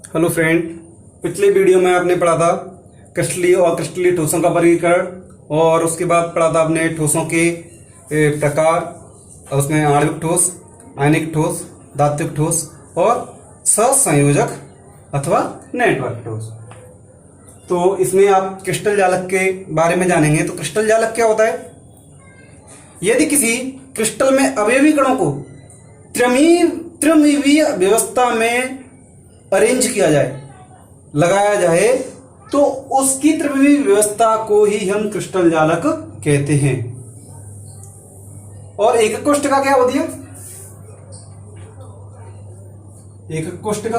Hello friend, पिछले video में आपने पढ़ा था क्रिस्टलीय और क्रिस्टलीय ठोसों का वर्गीकरण और उसके बाद पढ़ा था आपने ठोसों के प्रकार और उसमें आणविक ठोस, आयनिक ठोस, धात्विक ठोस और सहसंयोजक अथवा नेटवर्क ठोस। तो इसमें आप क्रिस्टल जालक के बारे में जानेंगे। तो क्रिस्टल जालक क्या होता है? यदि किसी क्रिस्टल में अवयवी कणों को त्रिमितीय व्यवस्था में अरेंज किया जाए, लगाया जाए, तो उसकी त्रिमितीय व्यवस्था को ही हम क्रिस्टल जालक कहते हैं। और एकक कोष्ठक क्या होती है? एकक कोष्ठक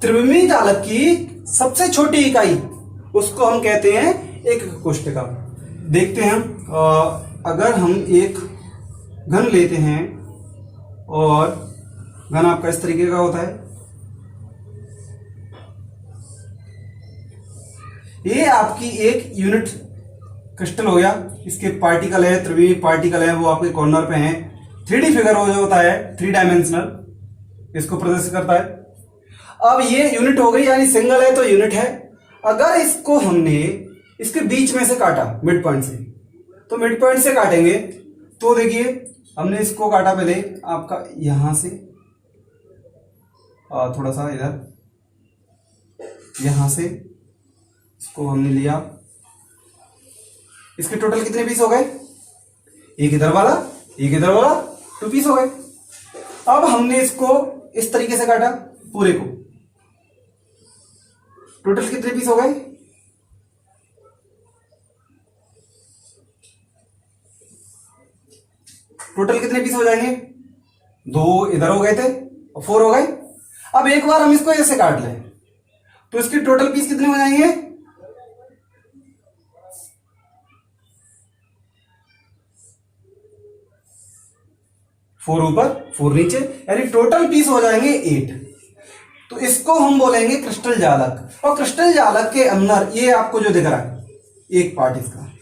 त्रिमितीय जालक की सबसे छोटी इकाई, उसको हम कहते हैं एकक कोष्ठक। देखते हैं, अगर हम एक घन लेते हैं और घन आपका इस तरीके का होता है, ये आपकी एक यूनिट क्रिस्टल हो गया। इसके पार्टिकल है, त्रिमितीय पार्टिकल है, वो आपके कॉर्नर पे हैं। 3D फिगर हो जो होता है, 3 डायमेंशनल, इसको प्रदर्शित करता है। अब ये यूनिट हो गई, यानी सिंगल है तो यूनिट है। अगर इसको हमने इसके बीच में से काटा, मिड पॉइंट से, तो मिड पॉइंट से काटेंगे तो देखिए हमने इसको काटा पहले आपका यहां से, थोड़ा सा इधर, यहां से इसको हमने लिया। इसके टोटल कितने पीस हो गए? एक इधर वाला, एक इधर वाला, 2 पीस हो गए। अब हमने इसको इस तरीके से काटा पूरे को, टोटल कितने पीस हो गए? टोटल कितने पीस हो जाएंगे? 2 इधर हो गए थे और 4 हो गए। अब एक बार हम इसको ऐसे काट लें तो इसके टोटल पीस कितने हो जाएंगे? 4 ऊपर 4 नीचे, यानी टोटल पीस हो जाएंगे 8। तो इसको हम बोलेंगे क्रिस्टल जालक। और क्रिस्टल जालक के अंदर ये आपको जो दिख रहा है, एक पार्ट, इसका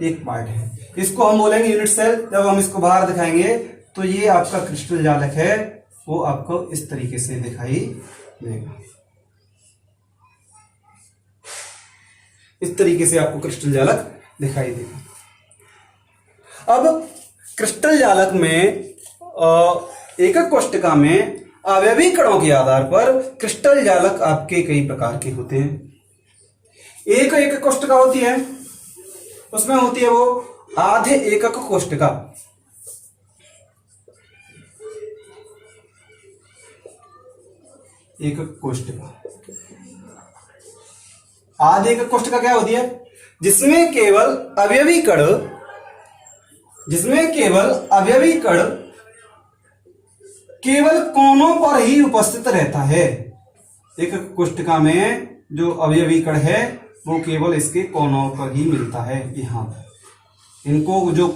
एक पार्ट है, इसको हम बोलेंगे यूनिट सेल। जब हम इसको बाहर दिखाएंगे तो ये आपका क्रिस्टल जालक है, वो आपको इस तरीके से दिखाई देगा। इस तरीके से आपको क्रिस्टल जालक दिखाई देगा। अब क्रिस्टल जालक में एकक कोष्ठका में अवयवी कणों के आधार पर क्रिस्टल जालक आपके कई प्रकार के होते हैं। एक एकक कोष्ठका होती है, उसमें होती है वो आधे एकक कोष्ठका। एकक कोष्ठका, आधे एकक कोष्ठका क्या होती है? जिसमें केवल अवयवी कण केवल कोनों पर ही उपस्थित रहता है। एकक कोष्ठका में जो अवयवी कण है वो केवल इसके कोनों पर ही मिलता है। यहां इनको जो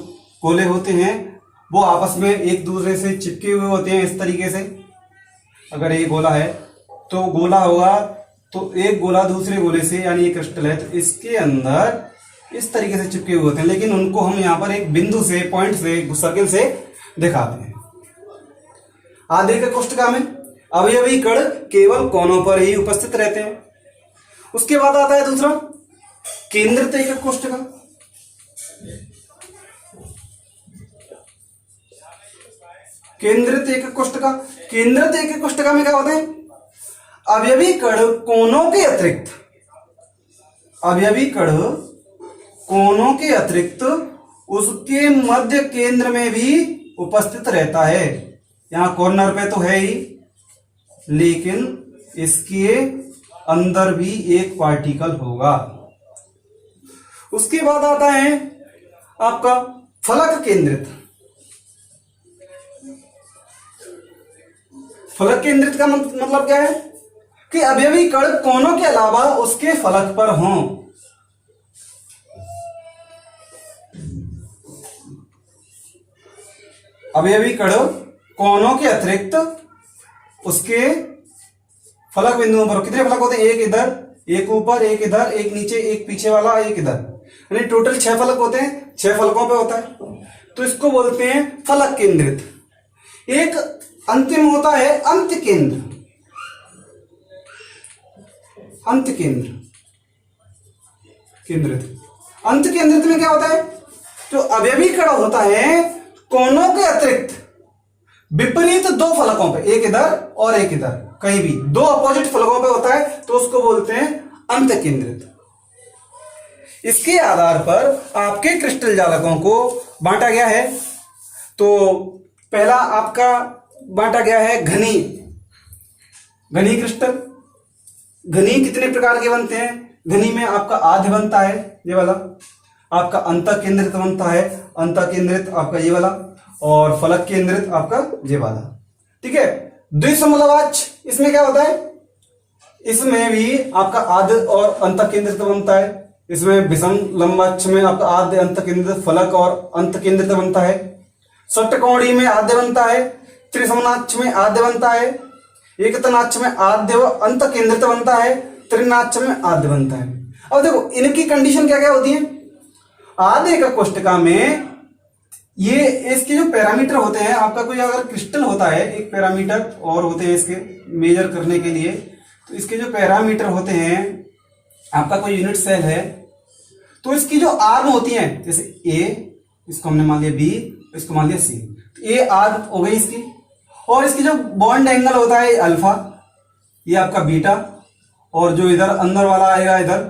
गोले होते हैं वो आपस में एक दूसरे से चिपके हुए होते हैं इस तरीके से। अगर ये गोला है तो गोला होगा, तो एक गोला दूसरे गोले से, यानी ये क्रिस्टल है तो इसके अंदर इस तरीके से चिपके हुए होते हैं, लेकिन उनको हम यहां पर एक बिंदु से, पॉइंट से, सर्किल से दिखाते हैं। आधे एकक कोष्ठका में अवयवी कण केवल कोनों पर ही उपस्थित रहते हैं। उसके बाद आता है दूसरा केंद्रित एकक कोष्ठका। केंद्रित एकक कोष्ठका, केंद्रित एकक कोष्ठका में क्या होता है? अवयवी कण कोनों के अतिरिक्त उसके मध्य केंद्र में भी उपस्थित रहता है। यहां कॉर्नर पे तो है ही, लेकिन इसके अंदर भी एक पार्टिकल होगा। उसके बाद आता है आपका फलक केंद्रित। फलक केंद्रित का मतलब क्या है? कि अवयवी कण कोनों के अलावा उसके फलक पर हों। अवयवी कण कोनों के अतिरिक्त उसके फलक बिंदुओं पर, कितने फलक होते हैं? एक इधर, एक ऊपर, एक इधर, एक नीचे, एक पीछे वाला, एक इधर, यानी टोटल 6 फलक होते हैं। 6 फलकों पे होता है, तो इसको बोलते हैं फलक केंद्रित। एक अंतिम होता है अंत केंद्र। अंत केंद्र केंद्रित। अंत केंद्रित में क्या होता है, जो अवयवी कण होता है कोनों के अतिरिक्त विपरीत दो फलकों पे, एक इधर और एक इधर, कहीं भी दो अपोजिट फलकों पे होता है तो उसको बोलते हैं अंत केंद्रित। इसके आधार पर आपके क्रिस्टल जालकों को बांटा गया है। तो पहला आपका बांटा गया है घनी। घनी क्रिस्टल। घनी कितने प्रकार के बनते हैं? घनी में आपका आध्य बनता है ये वाला, आपका अंत केंद्रित बनता है, अंत केंद्रित आपका ये वाला, और फलक केंद्रित आपका ये वाला। ठीक है। द्विसमलवाच इसमें क्या होता है, इसमें भी आपका आद्य और अंत केंद्रित बनता है। इसमें विषम लंबाक्ष में आपका आद्य अंत केंद्रित फलक और अंत केंद्रित बनता है। षट्कोणी में आद्य बनता है, त्रिसमनाक्ष में आद्य बनता है, एकतनाक्ष में आद्य व अंत केंद्रित बनता है, त्रिनाक्ष में आद्य बनता है। अब देखो इनकी कंडीशन क्या क्या होती है। आद्य का कोष्टका में ये इसके जो पैरामीटर होते हैं, आपका कोई अगर क्रिस्टल होता है, एक पैरामीटर और होते हैं इसके मेजर करने के लिए, तो इसके जो पैरामीटर होते हैं, आपका कोई यूनिट सेल है तो इसकी जो आर्म होती हैं, जैसे ए, इसको हमने मान लिया बी, इसको मान लिया सी, तो ए आर्म हो गई इसकी, और इसकी जो बॉन्ड एंगल होता है अल्फा, ये आपका बीटा, और जो इधर अंदर वाला आएगा इधर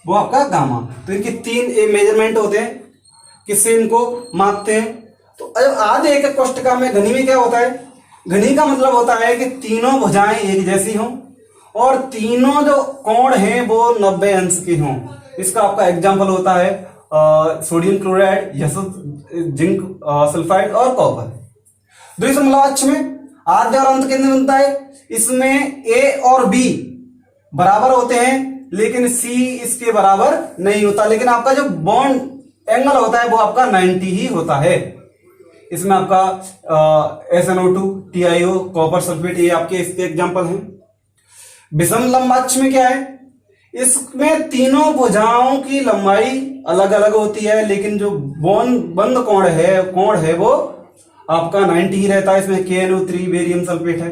वो आपका गामा। तो इनके तीन मेजरमेंट होते हैं, किससे इनको मापते हैं। तो जब आधे एक कोष्टका में घनी में क्या होता है, घनी का मतलब होता है कि तीनों भुजाएं एक जैसी हों और तीनों जो कोण हैं वो 90 अंश के हों। इसका आपका एग्जाम्पल होता है सोडियम क्लोराइड, जिंक सल्फाइड और कॉपर। द्विसमलवाच्छ में आद्य और अंत केंद्र बनता है। इसमें ए और बी बराबर होते हैं लेकिन सी इसके बराबर नहीं होता, लेकिन आपका जो बॉन्ड एंगल होता है वो आपका 90 ही होता है। इसमें आपका SnO2, TiO, कॉपर सल्फेट, ये आपके इसके एग्जाम्पल हैं। विषम लंबाक्ष में क्या है, इसमें तीनों भुजाओं की लंबाई अलग अलग होती है लेकिन जो बंद कोण है वो आपका 90 ही रहता है। इसमें KNO3 बेरियम सल्फेट है।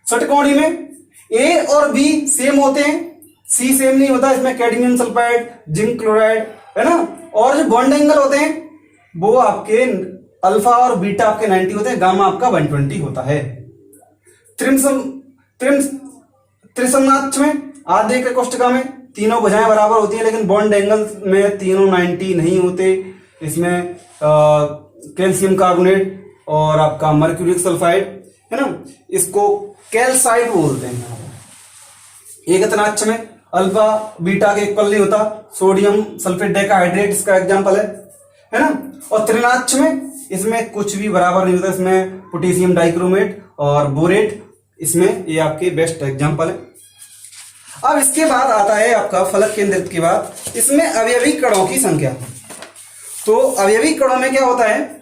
षट्कोणी में ए और बी सेम होते हैं, सी सेम नहीं होता, इसमें कैडमियम सल्फाइड, जिंक क्लोराइड है ना। और जो बॉन्ड एंगल होते हैं वो आपके अल्फा और बीटा आपके 90 होते हैं, गामा आपका 120 होता है। त्रिसमनाक्ष में आधे के कोष्टका में तीनों भुजाएं बराबर होती हैं लेकिन बॉन्ड एंगल में तीनों 90 नहीं होते। इसमें कैल्शियम कार्बोनेट और आपका मर्क्यूरिक सल्फाइड है ना, इसको कैल्साइड बोलते हैं। एकतनाक्ष में अल्फा बीटा के इक्वल नहीं होता, सोडियम सल्फेट डाइहाइड्रेट इसका एग्जांपल है ना। और त्रिनाक्ष में इसमें कुछ भी बराबर नहीं होता, इसमें पोटेशियम डाइक्रोमेट और बोरेट, इसमें ये आपके बेस्ट एग्जांपल है। अब इसके बाद आता है आपका फलक केंद्रित की बात, इसमें अवयवी कणों की संख्या। तो अवयवी कणों में क्या होता है,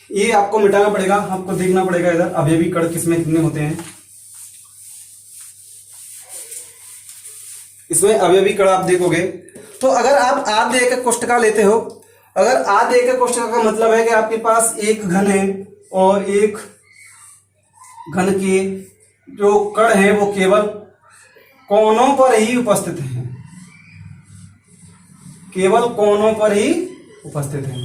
ये आपको मिटाना पड़ेगा, आपको देखना पड़ेगा इधर अवयवी कण किसमें कितने होते हैं। इसमें अवयवी कण आप देखोगे तो अगर आप आद्य एकक कोष्टका लेते हो, अगर आद्य एकक कोष्टका का मतलब है कि आपके पास एक घन है और एक घन के जो कण है वो केवल कोनों पर ही उपस्थित हैं, केवल कोनों पर ही उपस्थित हैं।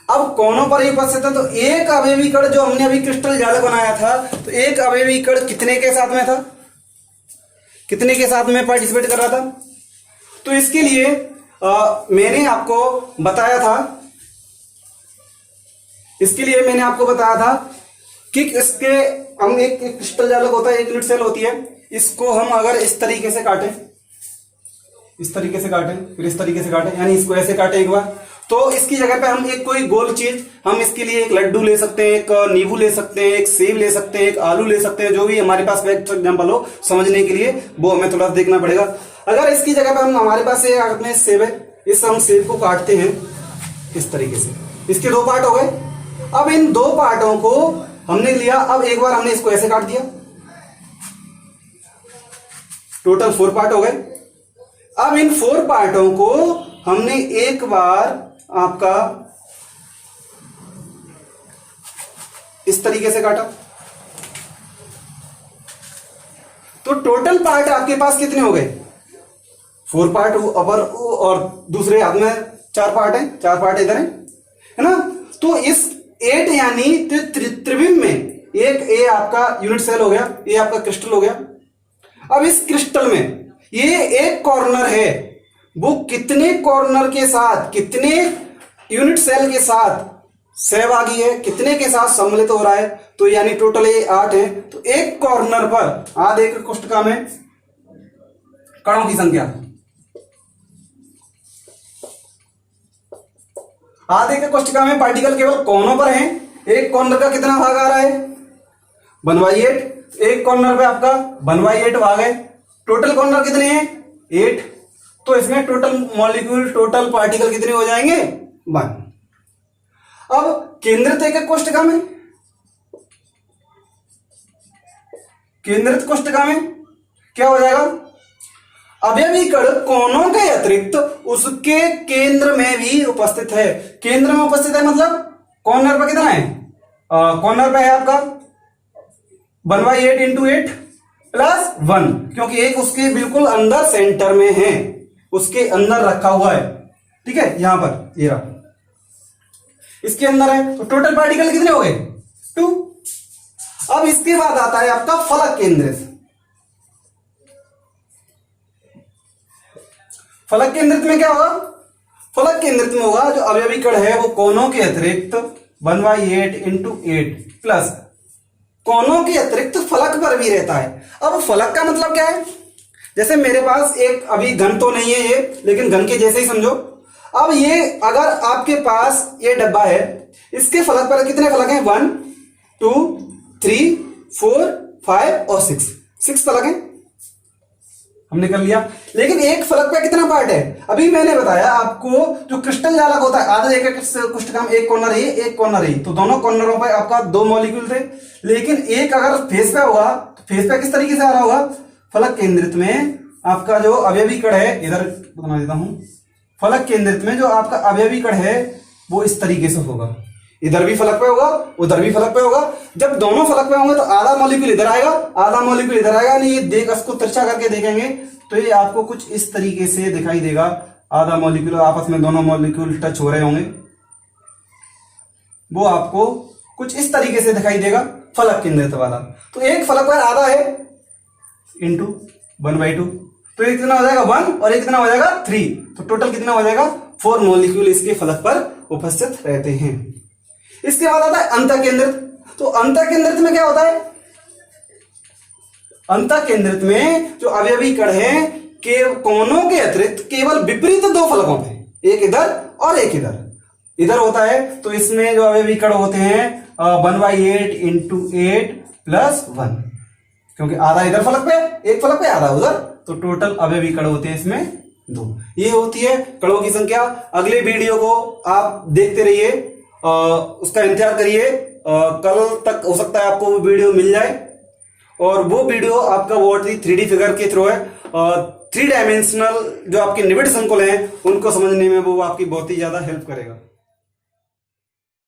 अब कोनों पर ही उपस्थित है तो एक अवयवी कण जो हमने अभी क्रिस्टल जालक बनाया था, तो एक अवयवी कण कितने के साथ में था, कितने के साथ में पार्टिसिपेट कर रहा था। तो इसके लिए मैंने आपको बताया था, कि इसके हम एक क्रिस्टल जालक होता है, एक यूनिट सेल होती है, इसको हम अगर इस तरीके से काटें, इस तरीके से काटें, फिर इस तरीके से काटें, यानी इसको ऐसे काटें एक बार, तो इसकी जगह पे हम एक कोई गोल चीज, हम इसके लिए एक लड्डू ले सकते हैं, एक नींबू ले सकते हैं, एक सेब ले सकते हैं, एक आलू ले सकते हैं, जो भी हमारे पास बेस्ट एग्जांपल हो समझने के लिए, वो हमें थोड़ा देखना पड़ेगा। अगर इसकी जगह पे हम हमारे पास अपने सेब है, इस हम सेब को काटते हैं इस तरीके से, इसके दो पार्ट हो गए। अब इन दो पार्टों को हमने लिया, अब एक बार हमने इसको ऐसे काट दिया, टोटल 4 पार्ट हो गए। अब इन 4 पार्टों को हमने एक बार आपका इस तरीके से काटा, तो टोटल पार्ट आपके पास कितने हो गए? 4 पार्ट अपर और दूसरे हाथ में 4 पार्ट है, 4 पार्ट इधर है ना। तो इस 8 यानी त्रिविम में एक ए आपका यूनिट सेल हो गया, ये आपका क्रिस्टल हो गया। अब इस क्रिस्टल में ये एक कॉर्नर है, वो कितने कॉर्नर के साथ, कितने यूनिट सेल के साथ सहभागी है, कितने के साथ सम्मिलित हो रहा है, तो यानी टोटल ये 8 है। तो एक कॉर्नर पर आधे कोष्ठका में कणों की संख्या, आधे के कोष्ठका में पार्टिकल केवल कोनों पर हैं। एक कॉर्नर का कितना भाग आ रहा है? 1/8। एक कॉर्नर पे आपका 1/8 भाग है। टोटल कॉर्नर कितने हैं? 8। तो इसमें टोटल मॉलिक्यूल, टोटल पार्टिकल कितने हो जाएंगे? 1। अब केंद्रित एक कोष्ठका में, केंद्रित कोष्ठका में क्या हो जाएगा? अवयवी कण कोनों के अतिरिक्त उसके केंद्र में भी उपस्थित है। केंद्र में उपस्थित है मतलब कॉर्नर पर कितना है? कॉर्नर पे है आपका 1/8 × 8 + 1, क्योंकि एक उसके बिल्कुल अंदर सेंटर में है, उसके अंदर रखा हुआ है। ठीक है, यहां पर ये रहा, इसके अंदर है। तो टोटल पार्टिकल कितने हो गए? 2। अब इसके बाद आता है आपका फलक केंद्रित। फलक केंद्रित में क्या होगा? फलक केंद्रित में होगा जो अवयवी कण है वो कोनों के अतिरिक्त 1/8 × 8 प्लस कोनों के अतिरिक्त फलक पर भी रहता है। अब फलक का मतलब क्या है? जैसे मेरे पास एक अभी घन तो नहीं है ये, लेकिन घन के जैसे ही समझो। अब ये अगर आपके पास ये डब्बा है, इसके फलक पर कितने फलक हैं? 1 2 3 4 5 और 6 फलक हैं, हमने कर लिया। लेकिन एक फलक पे कितना पार्ट है? अभी मैंने बताया आपको जो क्रिस्टल जालक होता है, आधा एक कोष्ठका में एक कॉर्नर है, एक कॉर्नर है, तो दोनों कॉर्नरों पे आपका 2 मॉलिक्यूल थे। लेकिन एक अगर फेस पे होगा तो फेस पे किस तरीके से आ रहा होगा? फलक केंद्रित में आपका जो अवयवी कण है, इधर बना देता हूं, फलक केंद्रित में जो आपका अवयवी कण है वो इस तरीके से होगा। इधर भी फलक पे होगा, उधर भी फलक पे होगा। जब दोनों फलक पे होंगे तो आधा मॉलिक्यूल इधर आएगा, आधा मॉलिक्यूल इधर आएगा। नहीं, ये देख, इसको तिरछा करके देखेंगे तो ये आपको कुछ इस तरीके से दिखाई देगा। आधा मॉलिक्यूल आपस में, दोनों मॉलिक्यूल टच हो रहे होंगे, वो आपको कुछ इस तरीके से दिखाई देगा फलक केंद्रित वाला। तो एक फलक पर आधा है इंटू 1/2, तो ये कितना हो जाएगा? 1, और ये कितना हो जाएगा? 3। तो टोटल कितना हो जाएगा? 4 मॉलिक्यूल इसके फलक पर उपस्थित रहते हैं। इसके बाद आता है अंतः केंद्रित। तो अंतः केंद्रित में क्या होता है? अंतः केंद्रित में जो अवयवी कण है के कोनों के अतिरिक्त केवल विपरीत 2 फलकों पे, एक इधर और एक इधर होता है। तो इसमें जो अवयवी कण होते हैं 1/8 × 8 + 1, क्योंकि आधा इधर फलक पे, एक फलक पे, आधा उधर, तो टोटल अवयवी कण होते हैं इसमें 2। ये होती है कणों की संख्या। अगले वीडियो को आप देखते रहिए, उसका इंतजार करिए, कल तक हो सकता है आपको वो वीडियो मिल जाए। और वो वीडियो आपका बहुत ही 3D फिगर के थ्रू है, 3 डायमेंशनल जो आपके निबिड़ संकुल हैं उनको समझने में वो आपकी बहुत ही ज्यादा हेल्प करेगा।